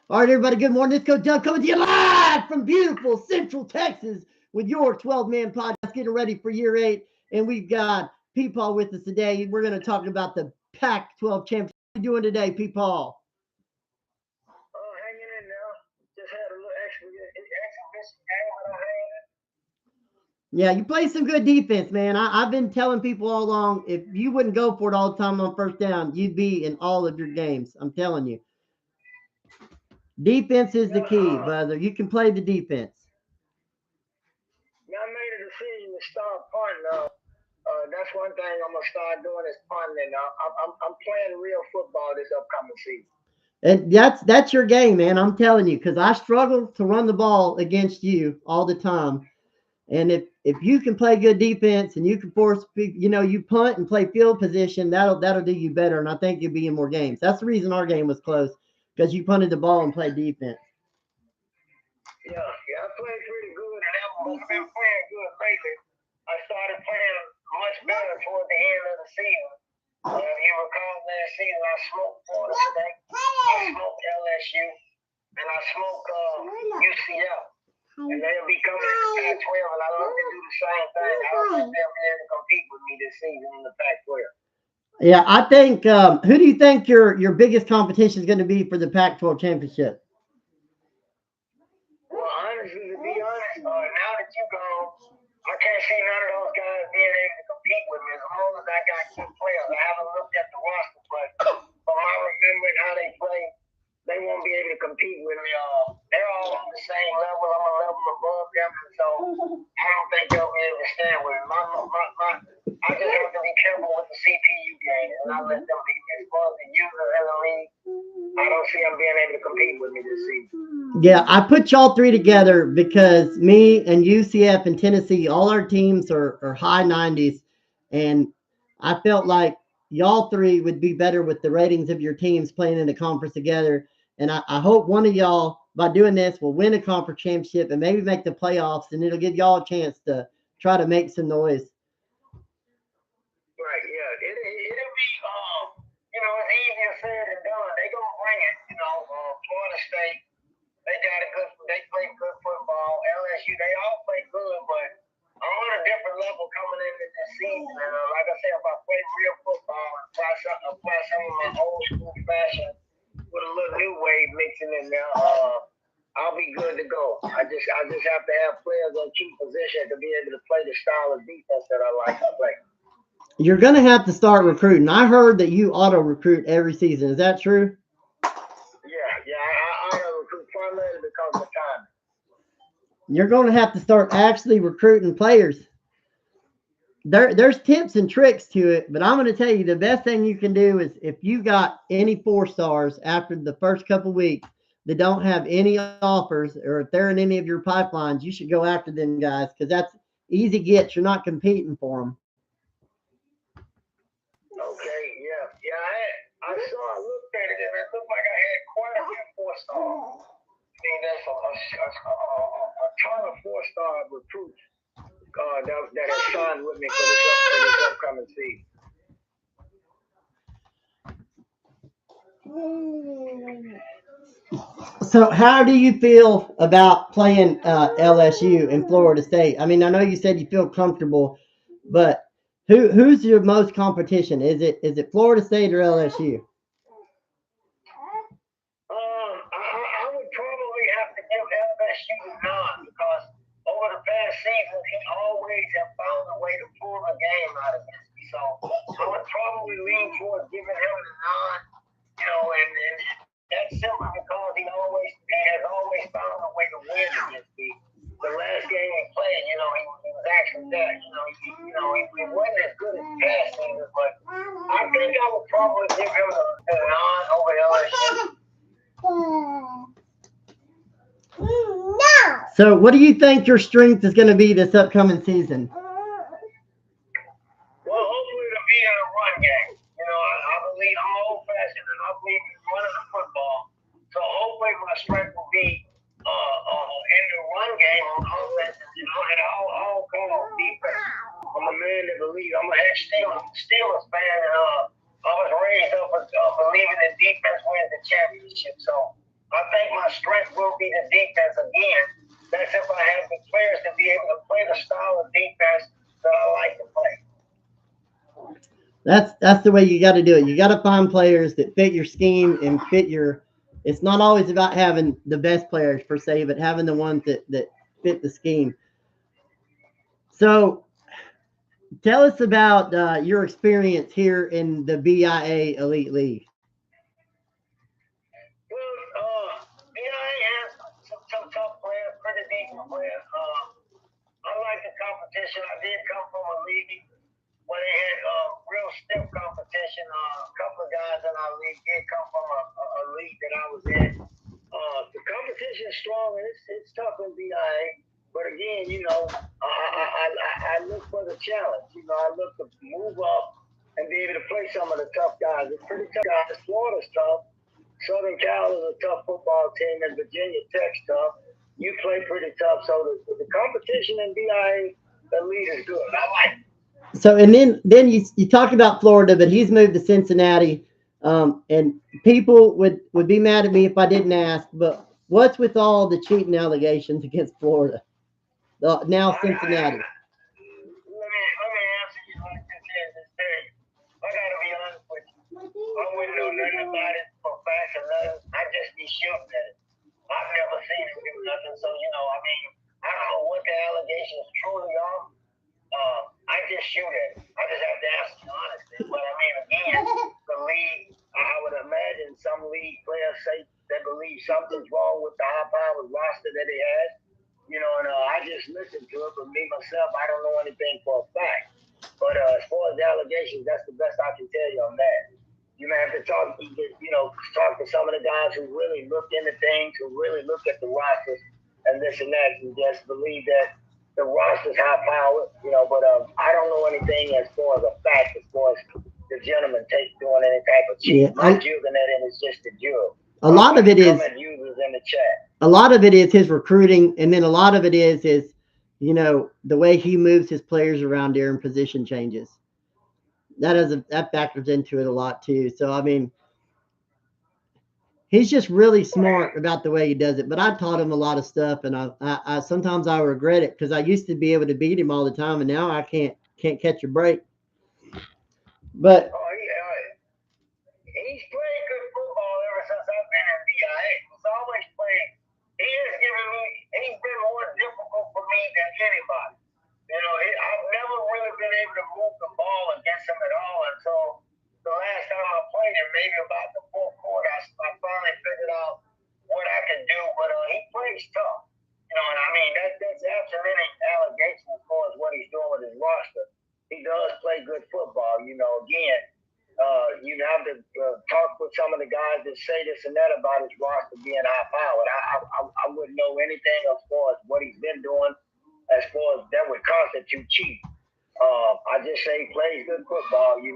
All right, everybody, good morning. It's Coach Doug coming to you live from beautiful Central Texas with your 12-man podcast getting ready for year 8. And we've got PeePaw with us today. We're going to talk about the Pac-12 championship. How are you doing today, PeePaw? Hanging in there. Just had a little exhibition game when I hanging in. Yeah, you play some good defense, man. I've been telling people all along, if you wouldn't go for it all the time on first down, you'd be in all of your games. I'm telling you. Defense is the Yeah, key, brother. You can play the defense. yeah, I made a decision to start punting. That's one thing I'm gonna start doing is punting. I'm playing real football this upcoming season. And that's your game, man. I'm telling you, because I struggle to run the ball against you all the time. And if you can play good defense and you can force, you punt and play field position, that'll do you better. And I think you'll be in more games. That's the reason our game was close because you punted the ball and played defense. Yeah, I played pretty good, and I've been playing good lately. I started playing much better toward the end of the season. You recall last season I smoked Florida State, I smoked LSU, and I smoked UCF. And they'll be coming in the Pac-12, and I look to do the same thing. I don't think they'll be able to compete with me this season in the Pac-12. Yeah, I think. Who do you think your biggest competition is going to be for the Pac-12 championship? Well, honestly, to be honest, now that you gone, I can't see none of those guys being able to compete with me as long as I got good players. I haven't looked at the roster, but from my remembering how they play, they won't be able to compete with me. They're all on the same level. I'm a level above them, and so I don't think they'll be able to stand with me. I just have to be careful with the CPU game, and I let them be as far as the user in the league. I don't see them being able to compete with me this season. Yeah, I put y'all three together because me and UCF and Tennessee, all our teams are high 90s. And I felt like y'all three would be better with the ratings of your teams playing in the conference together. And I hope one of y'all, by doing this, will win a conference championship and maybe make the playoffs. And it'll give y'all a chance to try to make some noise. Right, yeah. It'll be, it's easier said than done. They gonna bring it, Florida State, they play good football. LSU, they all play good, but I'm on a different level coming into this season. And like I said, if I play real football and apply some of my old school fashion with a little new wave mixing in there, I'll be good to go. I just have to have players in key position to be able to play the style of defense that I like to play. You're going to have to start recruiting. I heard that you auto recruit every season. Is that true? Yeah. I recruit primarily because of the time. You're going to have to start actually recruiting players. There's tips and tricks to it, but I'm going to tell you the best thing you can do is if you got any 4 stars after the first couple weeks that don't have any offers, or if they're in any of your pipelines, you should go after them guys because that's easy gets. You're not competing for them. Okay, yeah. I looked at it, and it looked like I had quite a few 4 stars. I mean, that's a ton of 4-star recruits that have signed with me for this upcoming season. So, how do you feel about playing LSU in Florida State? I mean, I know you said you feel comfortable, but who's your most competition? Is it Florida State or LSU? I would probably have to give FSU the nod because over the past season, he always have found a way to pull the game out of this. So I would probably lean towards giving him the nod, and that's simply because he has always found a way to win against me. The last game he played, he was actually there. He wasn't as good as past seasons, but I think I would probably give him the nod over LSU. So, what do you think your strength is going to be this upcoming season? Well, hopefully to be in a run game. I believe I'm old fashioned and I believe in running the football. So hopefully my strength will be in the run game on offense and all kind of defense. I'm a man that believes I'm an ex-Steelers fan and I was raised up believing that defense wins the championship. So I think my strength will be the defense again. That's if I have the players to be able to play the style of defense that I like to play. That's the way you got to do it. You got to find players that fit your scheme and fit your. It's not always about having the best players per se, but having the ones that fit the scheme. So tell us about your experience here in the B.I.A. Elite League. Well, B.I.A. has some tough players, pretty decent players. I like the competition. I did come from a league where they had real stiff competition. A couple of guys in our league did come from a league that I was in. The competition is strong and it's tough in B.I.A. But again, I look for the challenge. I look to move up and be able to play some of the tough guys. It's pretty tough guys. Florida's tough. Southern Cal is a tough football team, and Virginia Tech's tough. You play pretty tough, so the competition in B.I.A. the lead is good. I like it. So and then you talked about Florida, but he's moved to Cincinnati, and people would be mad at me if I didn't ask. But what's with all the cheating allegations against Florida? Now Cincinnati. Let me answer you like this here this day. I gotta be honest with you. I wouldn't know nothing about it for facts or nothing. I just be shooting at it. I've never seen him do nothing, so I don't know what the allegations truly are. I just shoot at it. I just have to answer you honestly. But again, the league, I would imagine some league players say they believe something's wrong with the high-powered roster that he has. And I just listen to it. But me myself, I don't know anything for a fact. But as far as the allegations, that's the best I can tell you on that. You may have to talk to some of the guys who really look into things, who really look at the rosters and this and that, and just believe that the roster's high powered, but I don't know anything as far as a fact, as far as the gentleman doing any type of cheat. My jugging at him is just a jug. A lot of it is users in the chat. A lot of it is his recruiting, and then a lot of it is the way he moves his players around during position changes. That factors into it a lot too. So he's just really smart about the way he does it. But I taught him a lot of stuff, and I sometimes I regret it because I used to be able to beat him all the time, and now I can't catch a break. But he's played good football ever since I've been in B.I.A. He's always played. He's been more difficult for me than anybody. I've never really been able to move the ball against him at all until the last time I played him, maybe about the fourth quarter. I finally figured out what I could do, but he plays tough. That's absolutely allegation as far as what he's doing with his roster. He does play good football. Again, you have to talk with some of the guys that say this and that about his roster being high powered. I wouldn't know anything as far as what he's been doing, as far as that would constitute cheating. I just say he plays good football, and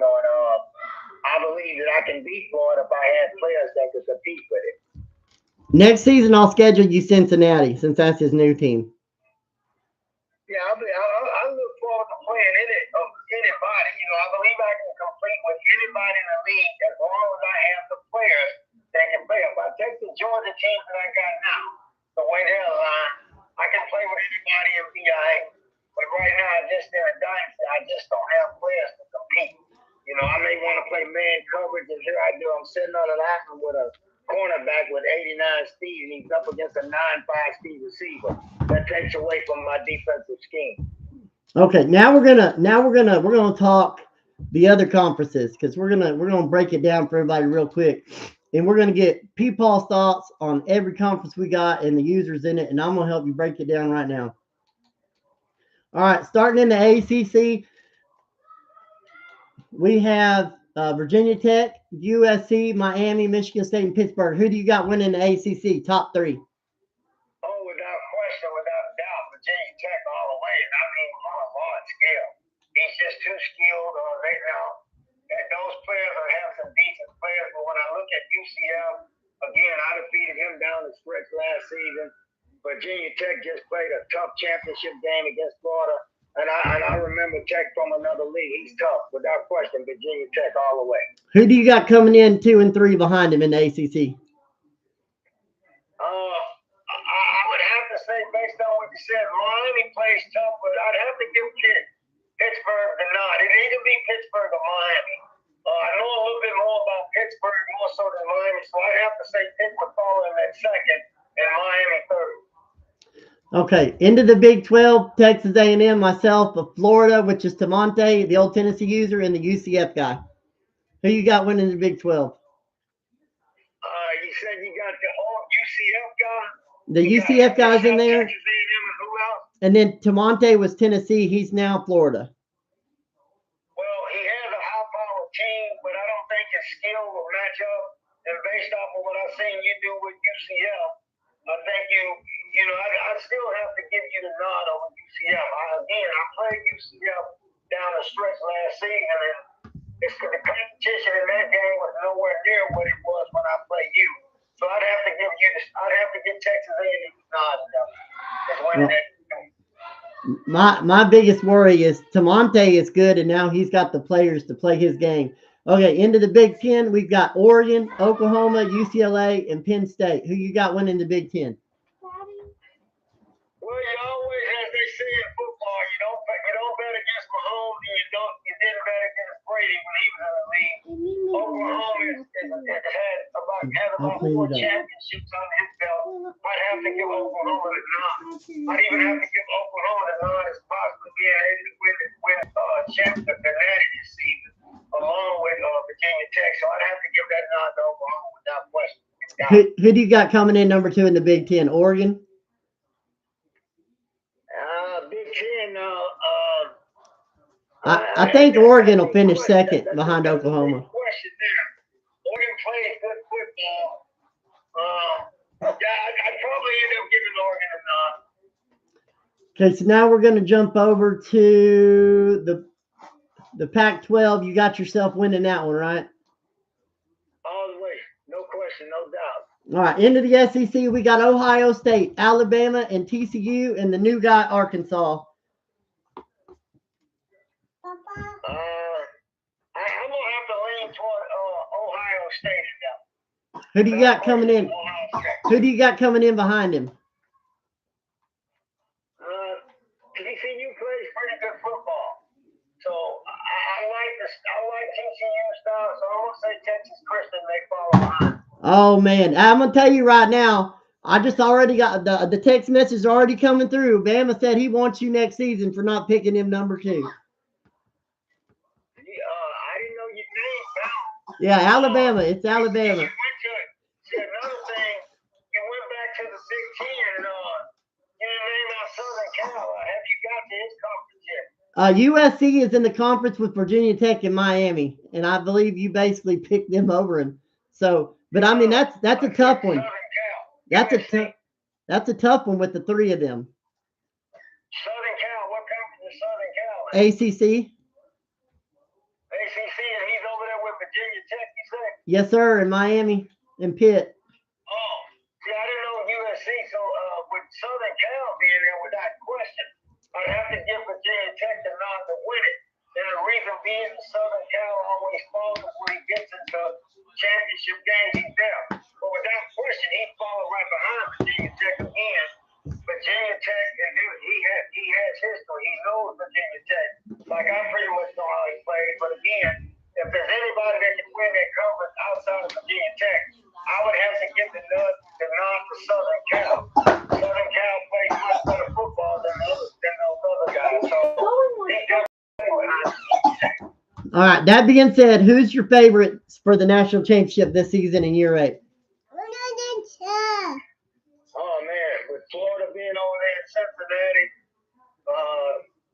I believe that I can beat Florida if I had players that could compete with it. Next season, I'll schedule you Cincinnati since that's his new team. Yeah, I look forward to playing anybody. I believe I can compete with anybody in the league as long as I have the players that can play. If I take the Georgia teams that I got now, the way they're aligned, I can play with anybody in B.I.A. But right now, just in a dynasty, I just don't have players to compete. I may want to play man coverage, and here I do. I'm sitting on an island with a cornerback with 89 speed, and he's up against a 9.5 speed receiver. That takes away from my defensive scheme. Okay, now we're gonna talk the other conferences because we're gonna break it down for everybody real quick, and we're gonna get PeePaw's thoughts on every conference we got and the users in it, and I'm gonna help you break it down right now. All right, starting in the ACC, we have Virginia Tech, USC, Miami, Michigan State, and Pittsburgh. Who do you got winning the ACC? Top three. Oh, without question, without a doubt, Virginia Tech all the way. On a large scale. He's just too skilled right now. And those players have some decent players, but when I look at UCF, again, I defeated him down the stretch last season. Virginia Tech just played a tough championship game against Florida. And I remember Tech from another league. He's tough, without question. Virginia Tech all the way. Who do you got coming in 2 and 3 behind him in the ACC? plays tough, but I'd have to give Pittsburgh the nod. It ain't gonna be Pittsburgh or Miami. I know a little bit more about Pittsburgh more so than Miami, so I'd have to say Pittsburgh falling at second and Miami third. Okay, into the Big 12, Texas A&M, myself, of Florida, which is Tamonte, the old Tennessee user, and the UCF guy. Who you got winning the Big 12? You said you got the old UCF guy? The UCF guy's in there. Texas A&M and who else? And then Tamonte was Tennessee. He's now Florida. Well, he has a high-powered team, but I don't think his skill will match up. And based off of what I've seen you do with UCF, I think I still have to give you the nod over UCF. I played UCF down the stretch last season, and the competition in that game was nowhere near what it was when I played you. So I'd have to give Texas A&M the nod. My biggest worry is Tamonte is good, and now he's got the players to play his game. Okay, into the Big Ten, we've got Oregon, Oklahoma, UCLA, and Penn State. Who you got winning the Big Ten? Well, you always, as they say in football, you don't bet against Mahomes, and you didn't bet against Brady when he was in the league. Oklahoma has about 4 championships on his belt. I'd have to give Oklahoma the nod. I'd even have to give Oklahoma the nod as possibly being able to win championship the Natty this season, along with Virginia Tech. So I'd have to give that nod to Oklahoma without question. Who do you got coming in number 2 in the Big Ten? Oregon? Big Ten, I think Oregon will finish second behind Oklahoma. Question there. Oregon plays good football. I'd probably end up giving Oregon a nod. Okay, so now we're going to jump over to the Pac-12. You got yourself winning that one, right? All the way. No question, no doubt. All right, into the SEC, we got Ohio State, Alabama, and TCU, and the new guy, Arkansas. I'm going to have to lean toward Ohio State now. Who do you got coming in? Who do you got coming in behind him? TCU plays pretty good football. So I like TCU style, so I'm going to say Texas Christian, they fall behind. Oh, man. I'm going to tell you right now, I just already got the text message already coming through. Bama said he wants you next season for not picking him number 2. I didn't know your name, Bama. Yeah, Alabama. It's Alabama. Another thing, you went back to the Big Ten, and you didn't name out Southern Cal. Have you got to his conference yet? USC is in the conference with Virginia Tech and Miami, and I believe you basically picked them over him. So, but I mean that's a tough one. That's a tough one with the 3 of them. Southern Cal, what conference is Southern Cal? ACC. ACC, and he's over there with Virginia Tech, you say? Yes, sir, in Miami and Pitt. Oh, see, I didn't know USC, so with Southern Cal being there without question, I'd have to give Virginia Tech the nod to win it. And the reason being Southern Cal always falls when he gets into championship games, he's there. But without question, he's falling right behind Virginia Tech again. Virginia Tech, he has history. He knows Virginia Tech. Like I pretty much know how he plays. But again, if there's anybody that can win that conference outside of Virginia Tech, I would have to give the nod to Southern Cal. Southern Cal plays much better football than those other guys. So he's definitely behind Virginia Tech. All right. That being said, who's your favorite for the national championship this season in year 8? Oh man, with Florida being over there in Cincinnati,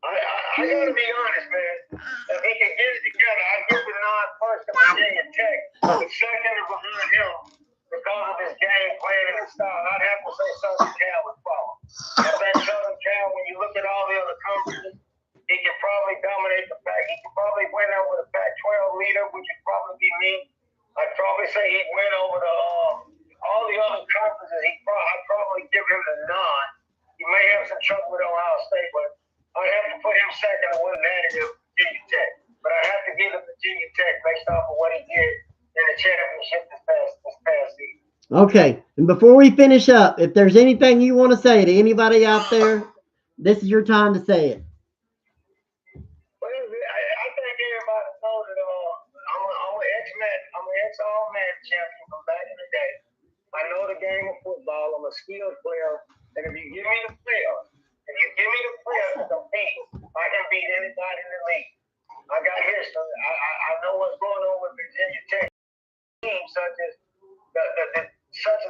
I gotta be honest, man. If he can get it together, I'd give the nod first to Virginia Tech, but second behind him because of his game plan and his style. I'd have to say Southern Cal would fall. I think Southern Cal, when you look at all the other conferences, he can probably dominate the Pac. He can probably win over the Pac-12 leader, which would probably be me. I'd probably say he'd win over all the other conferences. I'd probably give him the nod. He may have some trouble with Ohio State, but I'd have to put him second to win that against Virginia Tech. But I have to give it Virginia Tech based off of what he did in the championship this past season. Okay. And before we finish up, if there's anything you want to say to anybody out there This is your time to say it. Well, I think everybody knows that I'm an ex-man, I'm an ex-all-man champion from back in the day. I know the game of football. I'm a skilled player, and if you give me the player, to compete, I can beat anybody in the league. I got history. I know what's going on with Virginia Tech teams, such as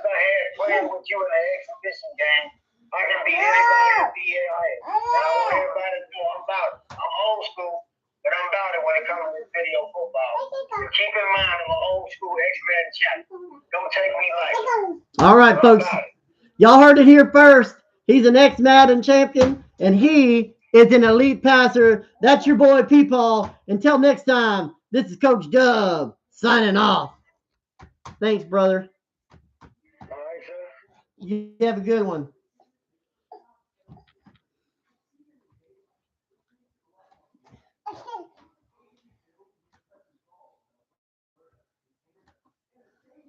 I had playing with you in the exhibition game. I can beat anybody in B.I.A. And I want everybody to know I'm about it. I'm old school, but I'm about it when it comes to video football. So keep in mind, I'm an old school X-Men champion. Don't take me lightly. All right, folks. Y'all heard it here first. He's an ex-Madden champion, and he is an elite passer. That's your boy PeePaw. Until next time, this is Coach Dub signing off. Thanks, brother. All right, sir. You have a good one.